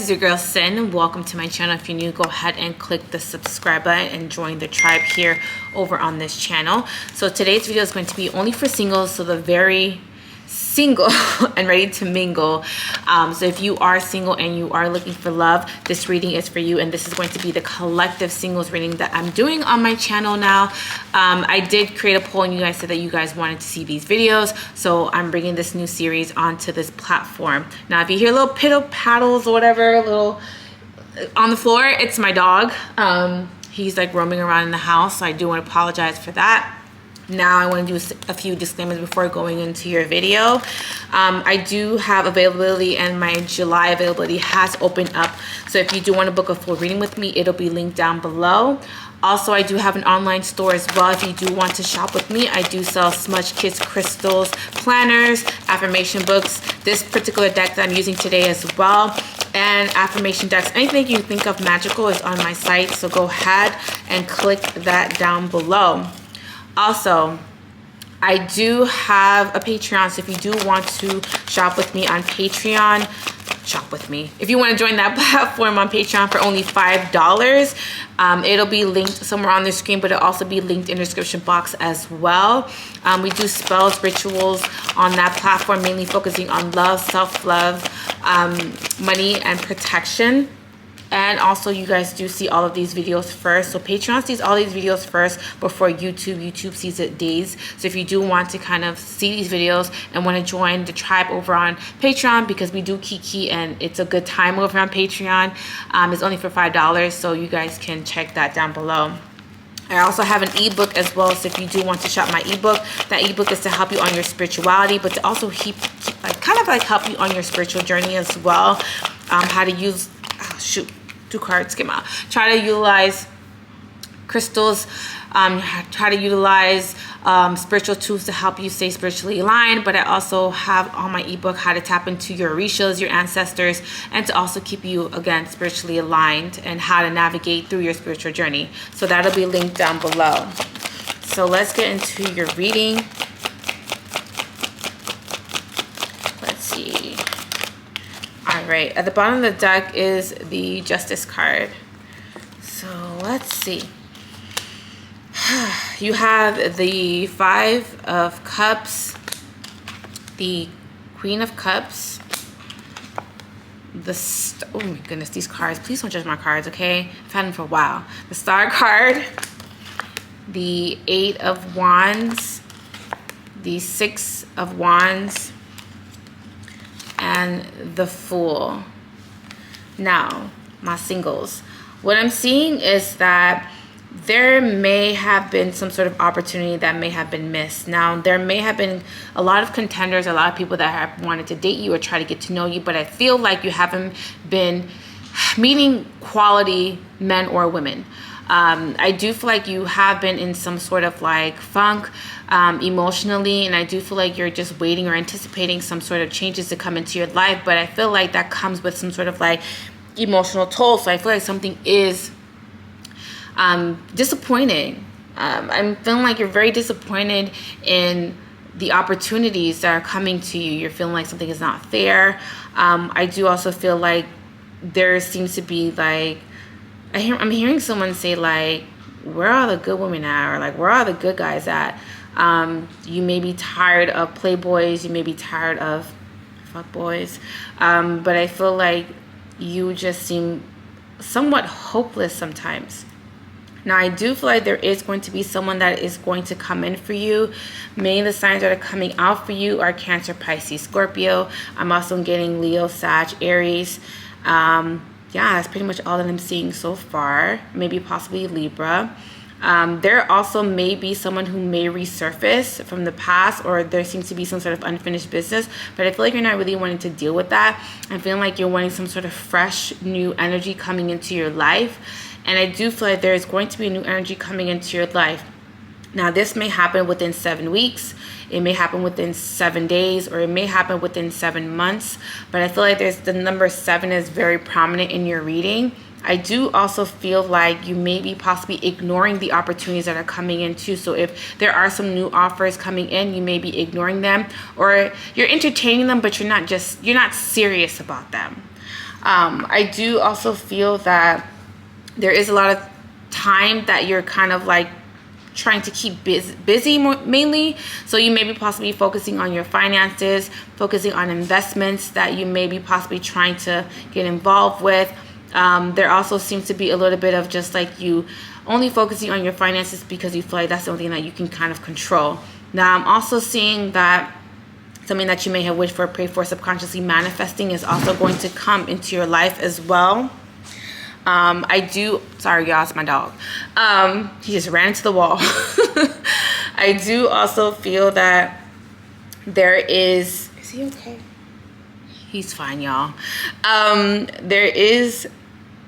is your girl Cyn. Welcome to my channel. If you're new, go ahead and click the subscribe button and join the tribe here over on this channel. So today's video is going to be only for singles, so the very single and ready to mingle. So if you are single and you are looking for love, this reading is for you, and this is going to be the collective singles reading that I'm doing on my channel now. I did create a poll and you guys said that you guys wanted to see these videos, so I'm bringing this new series onto this platform. Now if you hear little piddle paddles or whatever, little on the floor, it's my dog. He's like roaming around in the house, so I do want to apologize for that. Now I want to do a few disclaimers before going into your video. I do have availability, and my July availability has opened up. So if you do want to book a full reading with me, it'll be linked down below. Also, I do have an online store as well. If you do want to shop with me, I do sell smudge kits, crystals, planners, affirmation books, this particular deck that I'm using today as well, and affirmation decks. Anything you think of magical is on my site, so go ahead and click that down below. Also, I do have a Patreon, so if you do want to shop with me on Patreon, shop with me. If you want to join that platform on Patreon for only $5, it'll be linked somewhere on the screen, but it'll also be linked in the description box as well. We do spells, rituals on that platform, mainly focusing on love, self-love, money, and protection. And also, you guys do see all of these videos first. So Patreon sees all these videos first before YouTube. YouTube sees it days. So if you do want to kind of see these videos and want to join the tribe over on Patreon, because we do kiki and it's a good time over on Patreon, it's only for $5. So you guys can check that down below. I also have an ebook as well, so if you do want to shop my ebook, that ebook is to help you on your spirituality, but to also kind of like help you on your spiritual journey as well. How to use, oh, shoot, 2 cards came out. Try to utilize crystals, try to utilize spiritual tools to help you stay spiritually aligned. But I also have on my ebook how to tap into your orishas, your ancestors, and to also keep you, again, spiritually aligned, and how to navigate through your spiritual journey. So that'll be linked down below. So let's get into your reading. Let's see. All right, at the bottom of the deck is the Justice card. So let's see. You have the 5 of Cups, the Queen of Cups, oh my goodness, these cards, please don't judge my cards, okay? I've had them for a while. The Star card, the 8 of Wands, the 6 of Wands, and the Fool. Now, my singles, what I'm seeing is that there may have been some sort of opportunity that may have been missed. Now, there may have been a lot of contenders, a lot of people that have wanted to date you or try to get to know you, but I feel like you haven't been meeting quality men or women. I do feel like you have been in some sort of like funk emotionally, and I do feel like you're just waiting or anticipating some sort of changes to come into your life, but I feel like that comes with some sort of like emotional toll. So I feel like something is disappointing. I'm feeling like you're very disappointed in the opportunities that are coming to you. You're feeling like something is not fair. I do also feel like there seems to be like, I'm hearing someone say like, where are the good women at? Or like, where are the good guys at? You may be tired of playboys. You may be tired of fuckboys. But I feel like you just seem somewhat hopeless sometimes. Now, I do feel like there is going to be someone that is going to come in for you. Many of the signs that are coming out for you are Cancer, Pisces, Scorpio. I'm also getting Leo, Sag, Aries. Yeah, that's pretty much all that I'm seeing so far. Maybe possibly Libra. There also may be someone who may resurface from the past, or there seems to be some sort of unfinished business, but I feel like you're not really wanting to deal with that. I'm feeling like you're wanting some sort of fresh, new energy coming into your life. And I do feel like there is going to be a new energy coming into your life. Now, this may happen within 7 weeks. It may happen within 7 days, or it may happen within 7 months. But I feel like the number 7 is very prominent in your reading. I do also feel like you may be possibly ignoring the opportunities that are coming in too. So if there are some new offers coming in, you may be ignoring them, or you're entertaining them, but you're not serious about them. I do also feel that there is a lot of time that you're kind of like trying to keep busy mainly. So you may be possibly focusing on your finances, focusing on investments that you may be possibly trying to get involved with. There also seems to be a little bit of just like you only focusing on your finances because you feel like that's something that you can kind of control. Now I'm also seeing that something that you may have wished for, prayed for, subconsciously manifesting is also going to come into your life as well. Sorry y'all, it's my dog. He just ran into the wall. I do also feel that there is he okay? He's fine, y'all. There is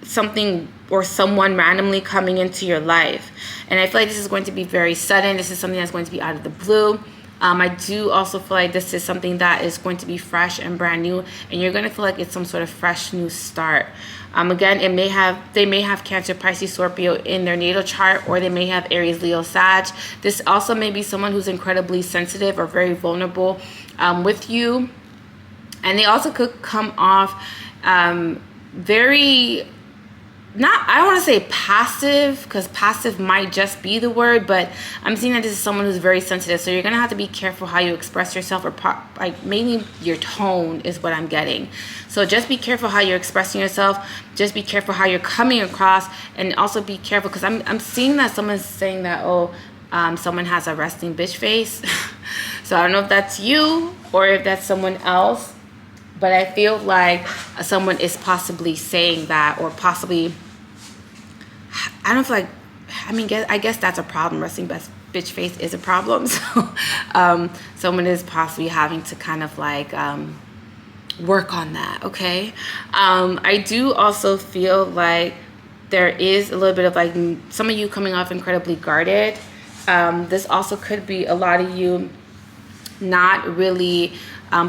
something or someone randomly coming into your life. And I feel like this is going to be very sudden. This is something that's going to be out of the blue. I do also feel like this is something that is going to be fresh and brand new, and you're going to feel like it's some sort of fresh new start. Again, they may have Cancer, Pisces, Scorpio in their natal chart, or they may have Aries, Leo, Sag. This also may be someone who's incredibly sensitive or very vulnerable with you. And they also could come off very, I don't want to say passive, because passive might just be the word, but I'm seeing that this is someone who's very sensitive. So you're going to have to be careful how you express yourself, or like mainly your tone is what I'm getting. So just be careful how you're expressing yourself. Just be careful how you're coming across, and also be careful, because I'm seeing that someone's saying that, someone has a resting bitch face. So I don't know if that's you or if that's someone else. But I feel like someone is possibly saying that, or possibly, I don't feel like, I guess that's a problem. Resting bitch face is a problem. So someone is possibly having to kind of like work on that, okay? I do also feel like there is a little bit of like some of you coming off incredibly guarded. This also could be a lot of you not really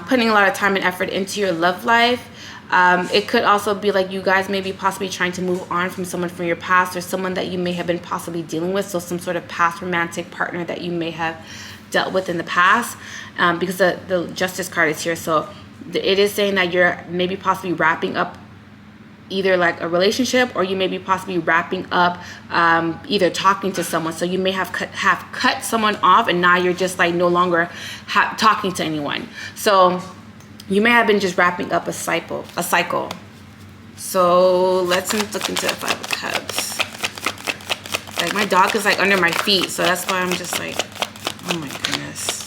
putting a lot of time and effort into your love life. It could also be like you guys may be possibly trying to move on from someone from your past, or someone that you may have been possibly dealing with. So some sort of past romantic partner that you may have dealt with in the past, because the Justice card is here. So it is saying that you're maybe possibly wrapping up either like a relationship, or you may be possibly wrapping up either talking to someone. So you may have cut someone off, and now you're just like no longer talking to anyone. So you may have been just wrapping up a cycle. So let's look into the Five of Cups. Like my dog is like under my feet, so that's why I'm just like, oh my goodness.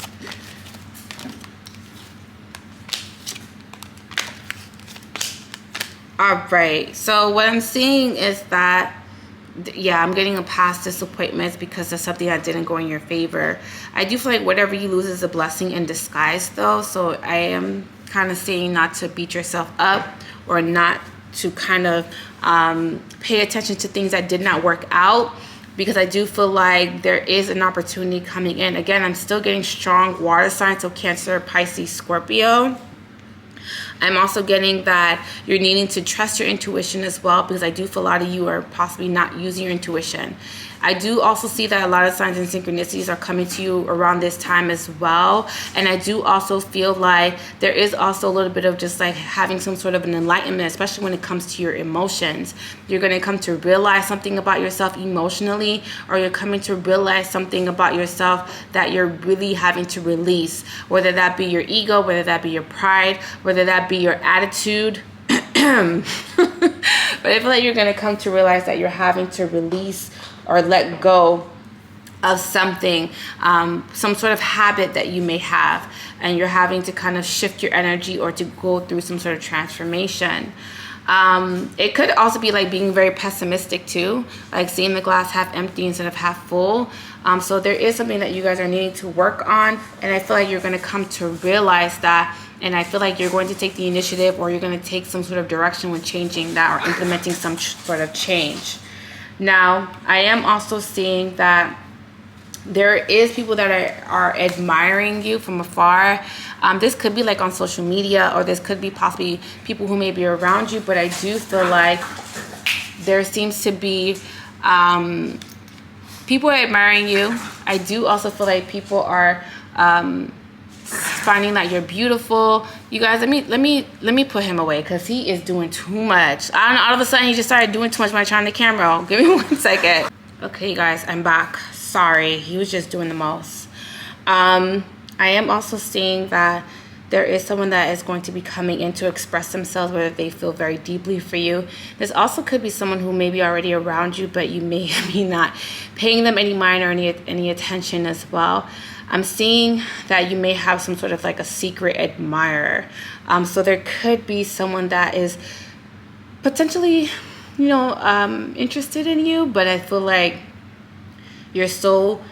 All right, so what I'm seeing is that, yeah, I'm getting a past disappointments because of something that didn't go in your favor. I do feel like whatever you lose is a blessing in disguise, though. So I am kind of saying not to beat yourself up, or not to kind of pay attention to things that did not work out, because I do feel like there is an opportunity coming in. Again, I'm still getting strong water signs, so Cancer, Pisces, Scorpio. I'm also getting that you're needing to trust your intuition as well, because I do feel a lot of you are possibly not using your intuition. I do also see that a lot of signs and synchronicities are coming to you around this time as well. And I do also feel like there is also a little bit of just like having some sort of an enlightenment, especially when it comes to your emotions. You're going to come to realize something about yourself emotionally, or you're coming to realize something about yourself that you're really having to release, whether that be your ego, whether that be your pride, whether that be your attitude. But I feel like you're going to come to realize that you're having to release or let go of something, some sort of habit that you may have, and you're having to kind of shift your energy or to go through some sort of transformation. It could also be like being very pessimistic too, like seeing the glass half empty instead of half full. So there is something that you guys are needing to work on, and I feel like you're going to come to realize that. And I feel like you're going to take the initiative, or you're going to take some sort of direction when changing that, or implementing some sort of change. Now, I am also seeing that there is people that are admiring you from afar. This could be like on social media, or this could be possibly people who may be around you. But I do feel like there seems to be people are admiring you. I do also feel like people are finding that you're beautiful. You guys, let me put him away because he is doing too much. I don't know, all of a sudden he just started doing too much by trying the camera. Give me 1 second. Okay, you guys, I'm back. Sorry, he was just doing the most. I am also seeing that there is someone that is going to be coming in to express themselves, whether they feel very deeply for you. This also could be someone who may be already around you, but you may be not paying them any mind or any attention as well. I'm seeing that you may have some sort of like a secret admirer. So there could be someone that is potentially, you know, interested in you, but I feel like you're so...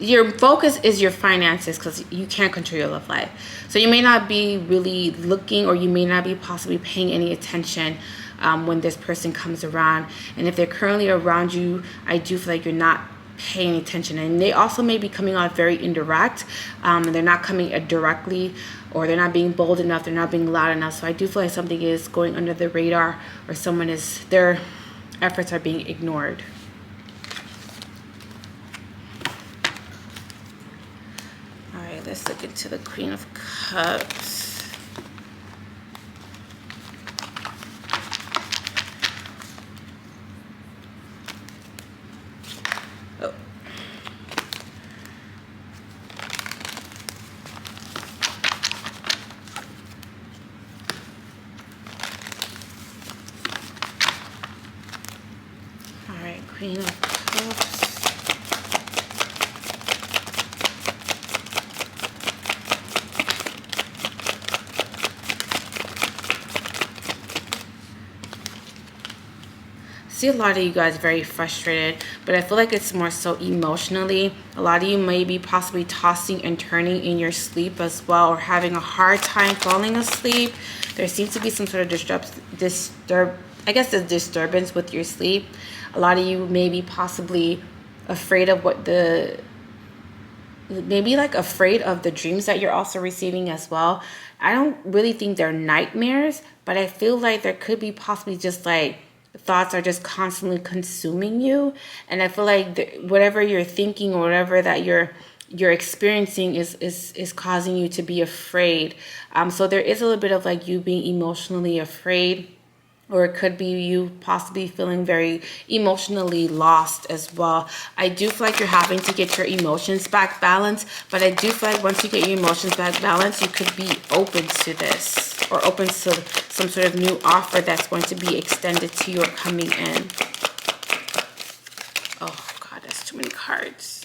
Your focus is your finances because you can't control your love life. So you may not be really looking, or you may not be possibly paying any attention when this person comes around. And if they're currently around you, I do feel like you're not paying attention. And they also may be coming out very indirect. And they're not coming directly, or they're not being bold enough. They're not being loud enough. So I do feel like something is going under the radar, or their efforts are being ignored. Let's look into the Queen of Cups. Oh. All right, Queen of Cups. See a lot of you guys very frustrated, but I feel like it's more so emotionally. A lot of you may be possibly tossing and turning in your sleep as well, or having a hard time falling asleep. There seems to be some sort of disturbance with your sleep. A lot of you may be possibly afraid of afraid of the dreams that you're also receiving as well. I don't really think they're nightmares, but I feel like there could be possibly just like thoughts are just constantly consuming you. And I feel like whatever you're thinking, or whatever that you're experiencing is causing you to be afraid. So there is a little bit of like you being emotionally afraid, or it could be you possibly feeling very emotionally lost as well. I do feel like you're having to get your emotions back balanced, but I do feel like once you get your emotions back balanced, you could be open to this, or open to some sort of new offer that's going to be extended to you or coming in. Oh God, that's too many cards.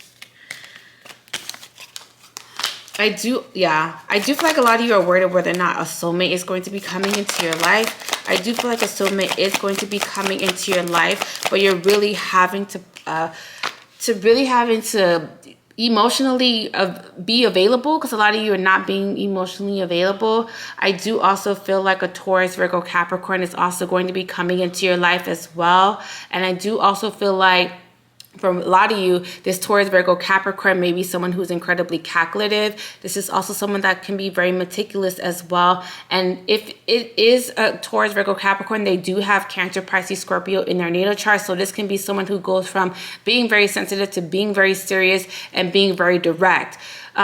I do feel like a lot of you are worried whether or not a soulmate is going to be coming into your life. I do feel like a soulmate is going to be coming into your life, but you're really having to emotionally be available, because a lot of you are not being emotionally available. I do also feel like a Taurus, Virgo, Capricorn is also going to be coming into your life as well. And I do also feel like for a lot of you, this Taurus, Virgo, Capricorn may be someone who's incredibly calculative. This is also someone that can be very meticulous as well. And if it is a Taurus, Virgo, Capricorn, they do have Cancer, Pisces, Scorpio in their natal chart. So this can be someone who goes from being very sensitive to being very serious and being very direct.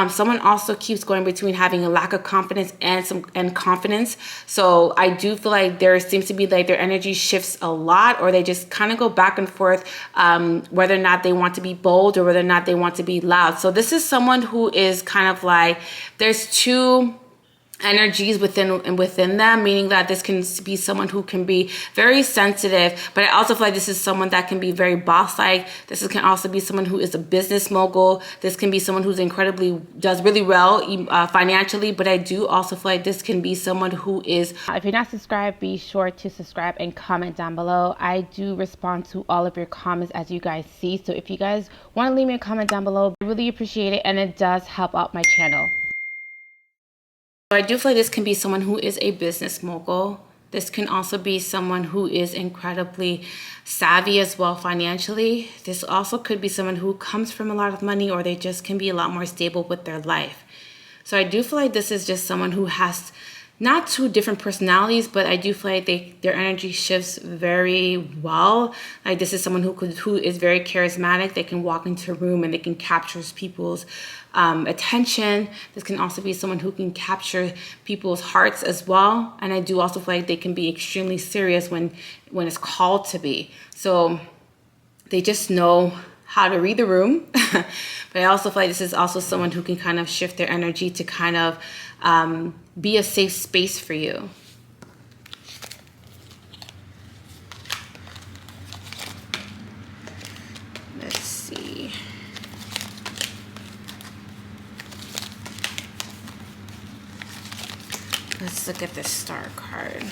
Someone also keeps going between having a lack of confidence and confidence. So I do feel like there seems to be like their energy shifts a lot, or they just kind of go back and forth, whether or not they want to be bold or whether or not they want to be loud. So this is someone who is kind of like, there's two energies within them, meaning that this can be someone who can be very sensitive, but I also feel like this is someone that can be very boss-like. This can also be someone who is a business mogul. This can be someone who's does really well financially, but I do also feel like this can be someone who is... If you're not subscribed, be sure to subscribe and comment down below. I do respond to all of your comments, as you guys see. So if you guys want to leave me a comment down below, I really appreciate it, and it does help out my channel. I do feel like this can be someone who is a business mogul. This can also be someone who is incredibly savvy as well financially. This also could be someone who comes from a lot of money, or they just can be a lot more stable with their life. So I do feel like this is just someone who has not two different personalities, but I do feel like their energy shifts very well. Like this is someone who is very charismatic. They can walk into a room and they can capture people's attention. This can also be someone who can capture people's hearts as well. And I do also feel like they can be extremely serious when it's called to be. So they just know how to read the room. But I also feel like this is also someone who can kind of shift their energy to kind of be a safe space for you. Let's see. Let's look at this star card.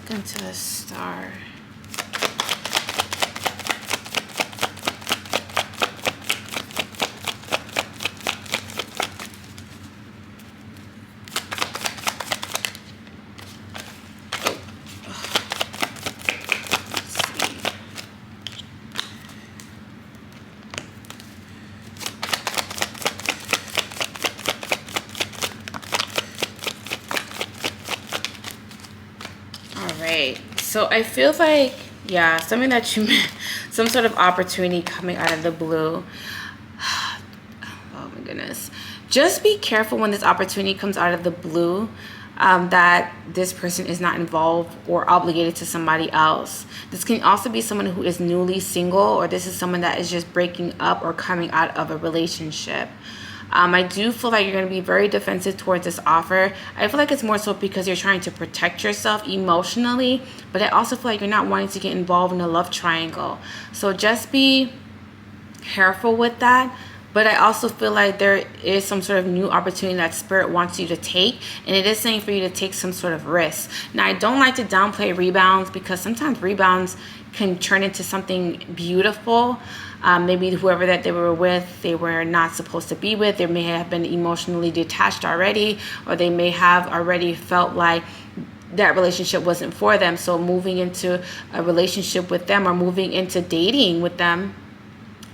Into the star. So I feel like, yeah, something that you, some sort of opportunity coming out of the blue. Oh my goodness. Just be careful when this opportunity comes out of the blue, that this person is not involved or obligated to somebody else. This can also be someone who is newly single, or this is someone that is just breaking up or coming out of a relationship. I do feel like you're going to be very defensive towards this offer. I feel like it's more so because you're trying to protect yourself emotionally, but I also feel like you're not wanting to get involved in a love triangle. So just be careful with that. But I also feel like there is some sort of new opportunity that Spirit wants you to take, and it is saying for you to take some sort of risk. Now, I don't like to downplay rebounds, because sometimes rebounds can turn into something beautiful. Maybe whoever that they were with, they were not supposed to be with. They may have been emotionally detached already, or they may have already felt like that relationship wasn't for them. So moving into a relationship with them, or moving into dating with them,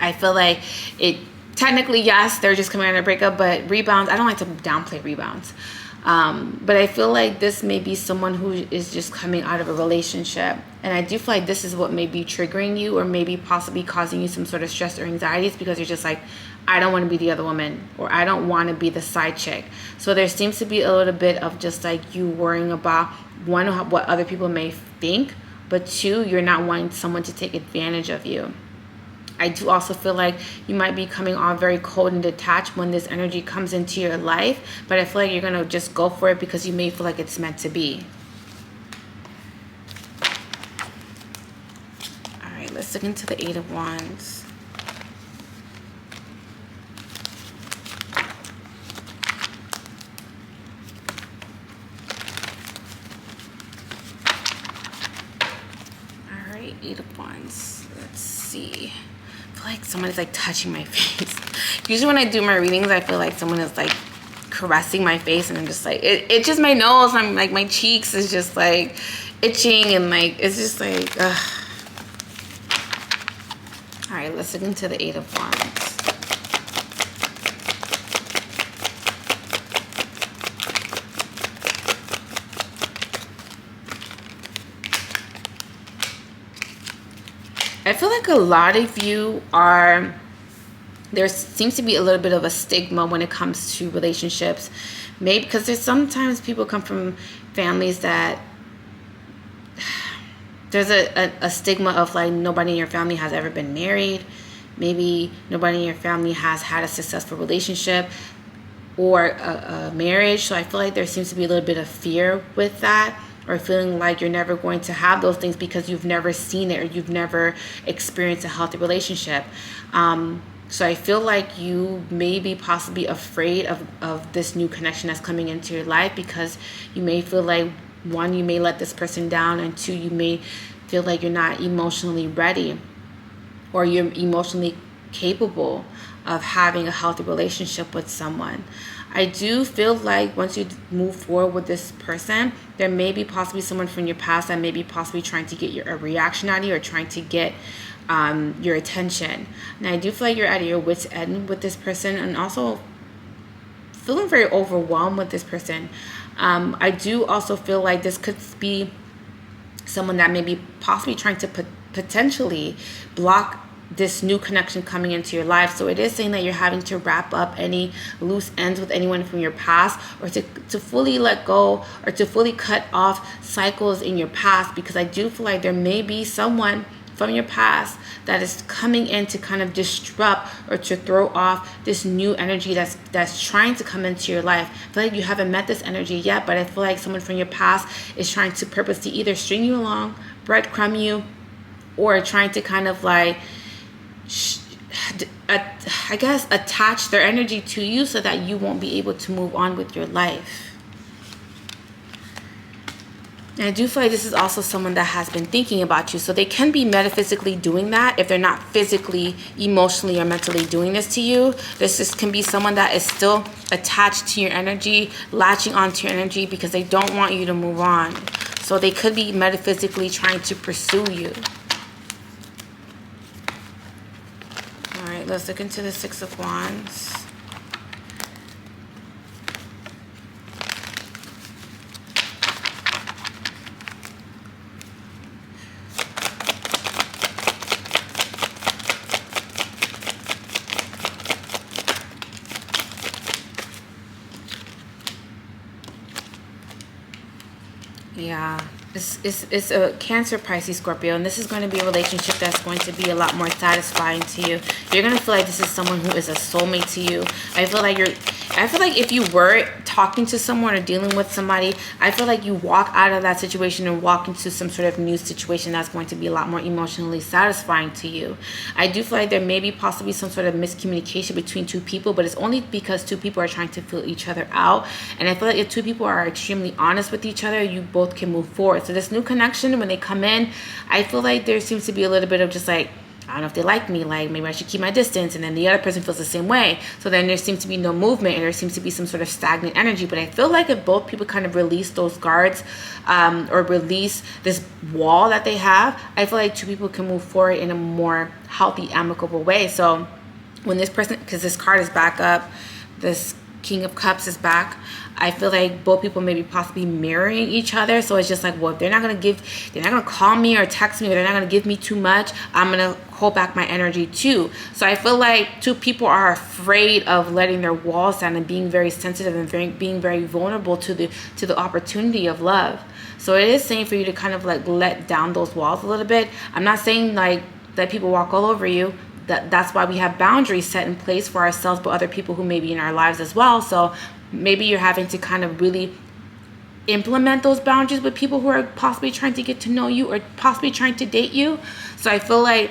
I feel like it technically, yes, they're just coming out of a breakup, but rebounds, I don't like to downplay rebounds. But I feel like this may be someone who is just coming out of a relationship. And I do feel like this is what may be triggering you, or maybe possibly causing you some sort of stress or anxieties, because you're just like, I don't want to be the other woman, or I don't want to be the side chick. So there seems to be a little bit of just like you worrying about, one, what other people may think, but two, you're not wanting someone to take advantage of you. I do also feel like you might be coming on very cold and detached when this energy comes into your life, but I feel like you're going to just go for it because you may feel like it's meant to be. All right, let's look into the Eight of Wands. All right, Eight of Wands. Let's see. Like someone is like touching my face. Usually when I do my readings, I feel like someone is like caressing my face, and I'm just like, it just, my nose, I'm like, my cheeks is just like itching, and like, it's just like, ugh. All right, let's look into the Eight of Wands. I feel like a lot of you are, there seems to be a little bit of a stigma when it comes to relationships. Maybe because there's sometimes people come from families that there's a stigma of like, nobody in your family has ever been married. Maybe nobody in your family has had a successful relationship or a marriage. So I feel like there seems to be a little bit of fear with that, or feeling like you're never going to have those things because you've never seen it, or you've never experienced a healthy relationship. So I feel like you may be possibly afraid of this new connection that's coming into your life, because you may feel like, one, you may let this person down, and two, you may feel like you're not emotionally ready, or you're emotionally capable of having a healthy relationship with someone. I do feel like once you move forward with this person, there may be possibly someone from your past that may be possibly trying to get a reaction out of you, or trying to get your attention. And I do feel like you're at your wit's end with this person, and also feeling very overwhelmed with this person. I do also feel like this could be someone that may be possibly trying to potentially block this new connection coming into your life. So it is saying that you're having to wrap up any loose ends with anyone from your past, or to fully let go, or to fully cut off cycles in your past, because I do feel like there may be someone from your past that is coming in to kind of disrupt or to throw off this new energy that's trying to come into your life. I feel like you haven't met this energy yet, but I feel like someone from your past is trying to purposely either string you along, breadcrumb you, or trying to kind of like I guess attach their energy to you so that you won't be able to move on with your life. And I do feel like this is also someone that has been thinking about you. So they can be metaphysically doing that if they're not physically, emotionally, or mentally doing this to you. This can be someone that is still attached to your energy, latching onto your energy because they don't want you to move on. So they could be metaphysically trying to pursue you. All right, let's look into the Six of Wands. Yeah, it's a Cancer, Pisces, Scorpio, and this is going to be a relationship that's going to be a lot more satisfying to you. You're going to feel like this is someone who is a soulmate to you. I feel like if you were talking to someone or dealing with somebody, I feel like you walk out of that situation and walk into some sort of new situation that's going to be a lot more emotionally satisfying to you. I do feel like there may be possibly some sort of miscommunication between two people, but it's only because two people are trying to feel each other out. And I feel like if two people are extremely honest with each other, you both can move forward. So this new connection, when they come in, I feel like there seems to be a little bit of just like, I don't know if they like me, like maybe I should keep my distance, and then the other person feels the same way. So then there seems to be no movement, and there seems to be some sort of stagnant energy. But I feel like if both people kind of release those guards, or release this wall that they have, I feel like two people can move forward in a more healthy, amicable way. So when this person, because this card is back up, this King of Cups is back, I feel like both people may be possibly mirroring each other. So it's just like, well, if they're not gonna call me or text me, or they're not gonna give me too much, I'm gonna hold back my energy too. So I feel like two people are afraid of letting their walls down and being very sensitive and being very vulnerable to the opportunity of love. So it is saying for you to kind of like let down those walls a little bit. I'm not saying like let people walk all over you. That's why we have boundaries set in place for ourselves, but other people who may be in our lives as well. So maybe you're having to kind of really implement those boundaries with people who are possibly trying to get to know you or possibly trying to date you. So I feel like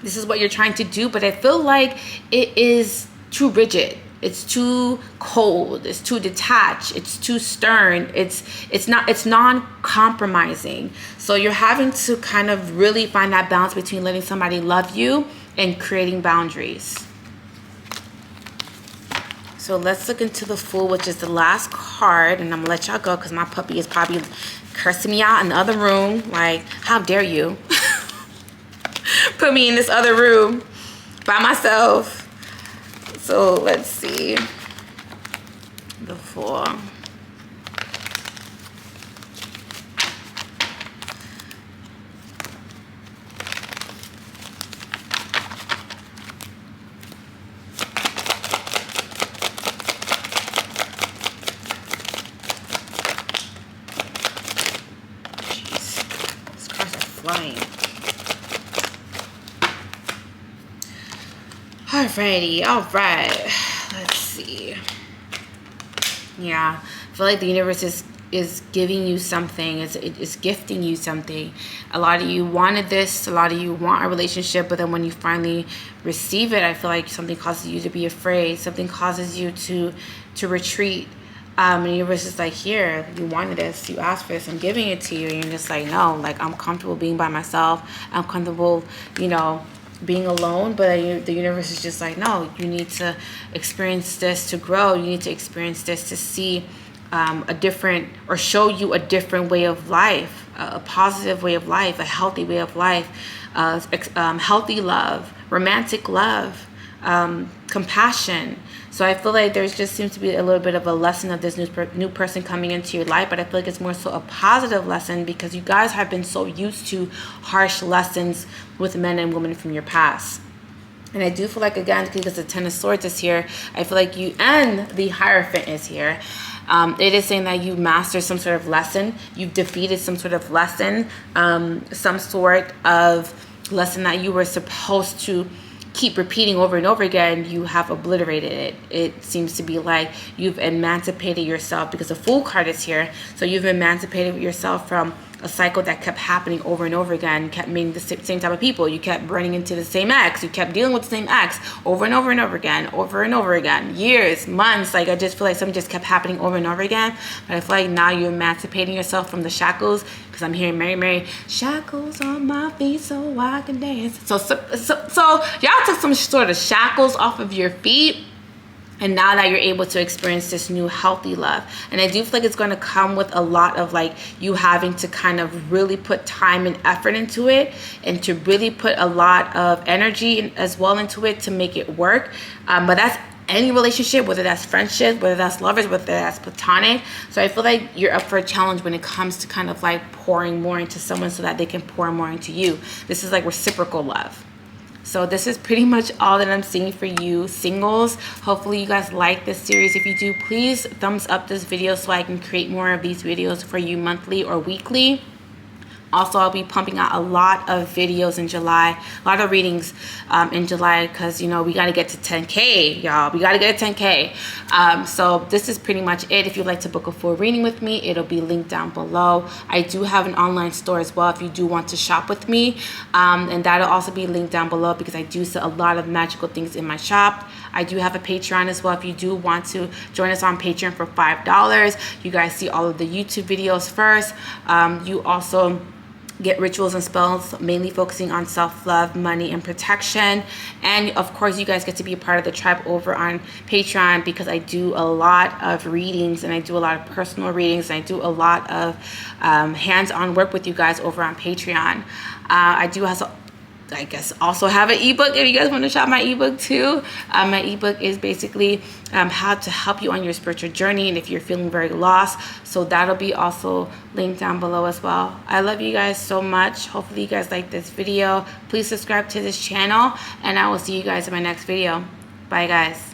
this is what you're trying to do, but I feel like it is too rigid. It's too cold. It's too detached. It's too stern. It's non-compromising. So you're having to kind of really find that balance between letting somebody love you and creating boundaries. So let's look into the Fool, which is the last card, and I'm gonna let y'all go because my puppy is probably cursing me out in the other room. Like, how dare you put me in this other room by myself? So let's see. The Fool. Flying. Alrighty, alright. Let's see. Yeah, I feel like the universe is giving you something. It's gifting you something. A lot of you wanted this. A lot of you want a relationship, but then when you finally receive it, I feel like something causes you to be afraid. Something causes you to retreat. And the universe is like, here, you wanted this, you asked for this, I'm giving it to you. And you're just like, no, like, I'm comfortable being by myself. I'm comfortable, you know, being alone, but the universe is just like, no, you need to experience this to grow. You need to experience this to see a different, or show you a different way of life, a positive way of life, a healthy way of life, healthy love, romantic love, compassion. So I feel like there's just seems to be a little bit of a lesson of this new person coming into your life, but I feel like it's more so a positive lesson because you guys have been so used to harsh lessons with men and women from your past. And I do feel like, again, because the Ten of Swords is here, I feel like you, and the Hierophant is here, it is saying that you mastered some sort of lesson, you've defeated some sort of lesson, some sort of lesson that you were supposed to keep repeating over and over again. You have obliterated it. It seems to be like you've emancipated yourself, because the Fool card is here. So you've emancipated yourself from a cycle that kept happening over and over again, kept meeting the same type of people. You kept running into the same ex. You kept dealing with the same ex over and over and over again, years, months. Like, I just feel like something just kept happening over and over again. But I feel like now you're emancipating yourself from the shackles, because I'm hearing Mary, Mary, shackles on my feet so I can dance. So y'all took some sort of shackles off of your feet. And now that you're able to experience this new healthy love. And I do feel like it's going to come with a lot of like you having to kind of really put time and effort into it, and to really put a lot of energy as well into it to make it work. But that's any relationship, whether that's friendship, whether that's lovers, whether that's platonic. So I feel like you're up for a challenge when it comes to kind of like pouring more into someone so that they can pour more into you. This is like reciprocal love. So this is pretty much all that I'm seeing for you singles. Hopefully you guys like this series. If you do, please thumbs up this video so I can create more of these videos for you monthly or weekly. Also, I'll be pumping out a lot of videos in July, a lot of readings in July, because, you know, we got to get to 10K, y'all. We got to get to 10K. So this is pretty much it. If you'd like to book a full reading with me, it'll be linked down below. I do have an online store as well if you do want to shop with me. And that'll also be linked down below, because I do sell a lot of magical things in my shop. I do have a Patreon as well if you do want to join us on Patreon for $5. You guys see all of the YouTube videos first. You also get rituals and spells mainly focusing on self-love, money, and protection. And of course, you guys get to be a part of the tribe over on Patreon, because I do a lot of readings, and I do a lot of personal readings, and I do a lot of hands-on work with you guys over on Patreon. I do also, I guess, also have an ebook if you guys want to shop my ebook too. My ebook is basically how to help you on your spiritual journey, and if you're feeling very lost. So that'll be also linked down below as well. I love you guys so much. Hopefully you guys like this video. Please subscribe to this channel, and I will see you guys in my next video. Bye guys.